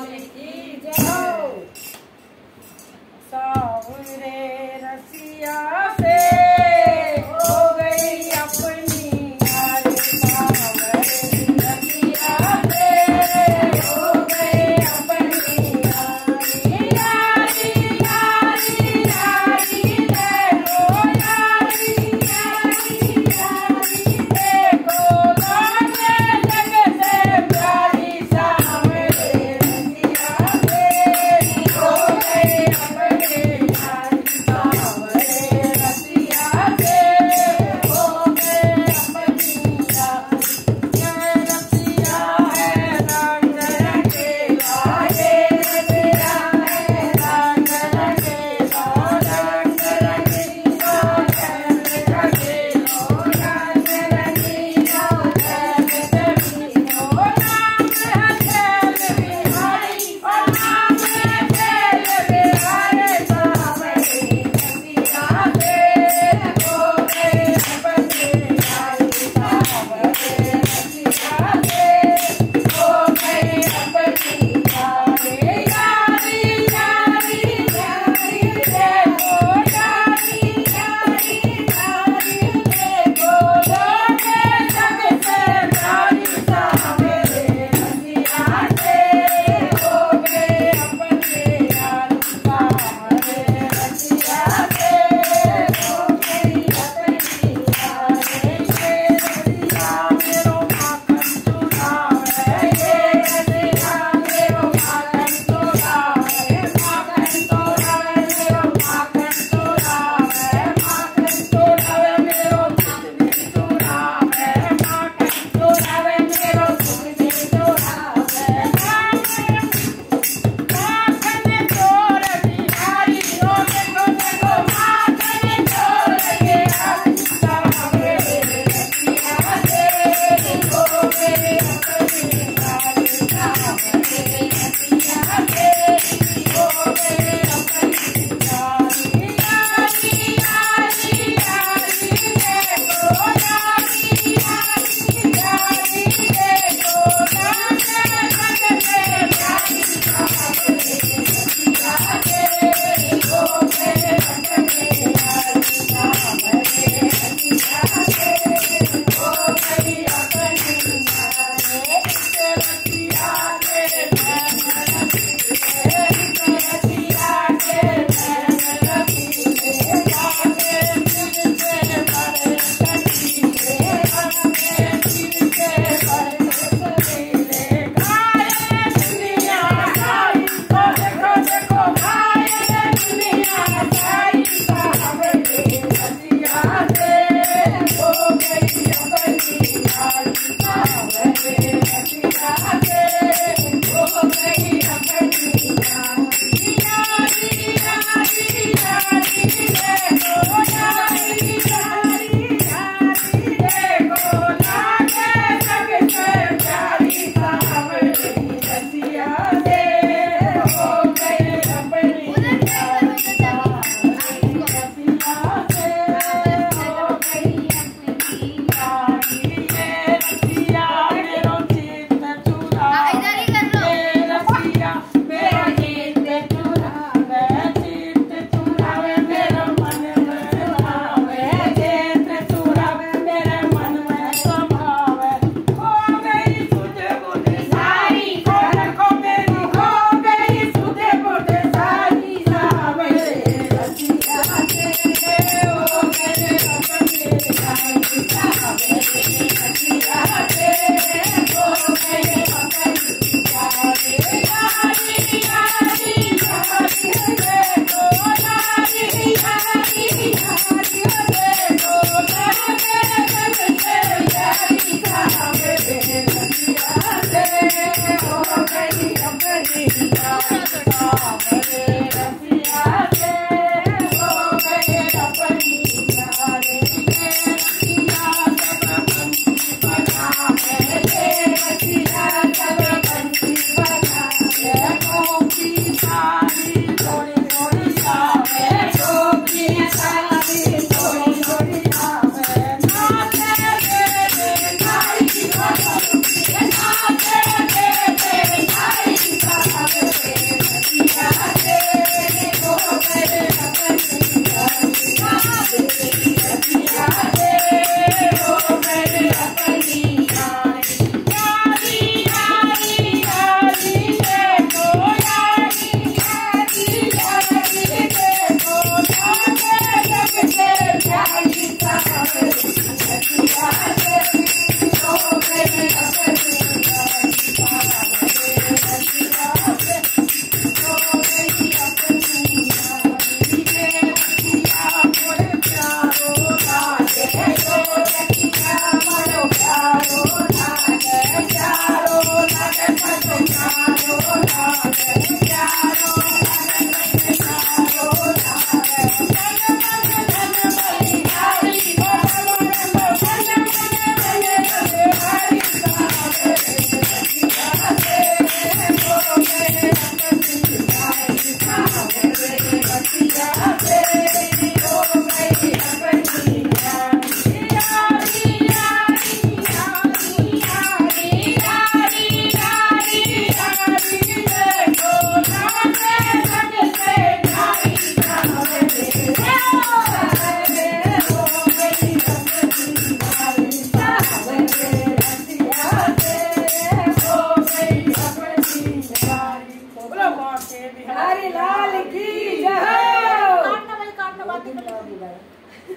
लाल की जय। सावरे रसिया से हो गई अपनी यार, सावरे रसिया से हो गई अपनी यारी, यारी यारी यारी देखो, यारी यारी यारी देखो, लागे जग से प्यारी, सावरे रसिया से हो गई अपनी यारी, सावरे रसिया से हो गई अपनी यारी। रसिया है रंग रंगीला, ये रसिया है रंग रंगीला, रंग रंगीला रंग रंगीला, रंग रंगीला रंग रंगीला, नाम है खेल बिहारी, नाम है खेल बिहारी, सावरे रसिया से हो गई अपनी यारी, सावरे रसिया से हो गई अपनी यारी, यारी यारी यारी देखो, यारी यारी यारी देखो, लागे जग से प्यारी, सावरे रसिया से हो गई अपनी यारी, सावरे रसिया से हो गई अपनी यारी। ये रसिया मेरो माखन चुरावे, ये रसिया मेरो माखन चुरावे, माखन चुरावे मेरो माखन चुरावे, माखन चुरावे मेरो दूध चुरावे, माखन चुरावे मेरो दूध चुरावे, माखन चोर बिहारी, ओ देखो देखो माखन चोर बिहारी, सावरे रसिया से हो गई अपनी यारी, सावरे रसिया से हो गई अपनी यारी, यारी यारी यारी देखो, यारी यारी यारी देखो, लागे जग से प्यारी, सावरे रसिया से हो गई अपनी यारी, सावरे रसिया से हो गई अपनी यारी। रसिया के नैन रसीले, रसिया के नैन रसीले, लागे दिल से बड़े कटीले, लागे दिल से बड़े कटीले, गाये दुनिया गाई, ओ देखो देखो गाये दुनिया गाई, सावरे रसिया से हो गई अपनी यारी, सावरे रसिया से हो गई अपनी यारी, यारी यारी यारी देखो, यारी यारी यारी देखो, लागे जग से प्यारी, सावरे रसिया से हो गई अपनी यारी, सावरे रसिया से हो गई अपनी यारी। ये रसिया मेरो चित्त चुरावे, ये रसिया मेरो चित्त चुरावे, चित्त चुरावे मेरे मन में समावे, चित्त चुरावे मेरे मन में समावे, हो गई सुध बुध सारी, देखो मेरी हो गई सुध बुध सारी, सावरे रसिया से हो गई अपनी यारी, सावरे रसिया से हो गई अपनी यारी, यारी यारी यारी देखो, यारी यारी यारी देखो, लागे जग से प्यारी, सावरे रसिया से हो गई अपनी यारी, सावरे रसिया से हो गई अपनी यारी। ये रसिया सब बंसी बजावे, ये रसिया सब बंसी बजावे, टोपी सारी थोड़ी थोड़ी आवे, टोपी सारी थोड़ी थोड़ी आवे, नाचे रे नाई की नाचे रे नाई की हरि लाल की जय। काटना भाई काटना बातें कर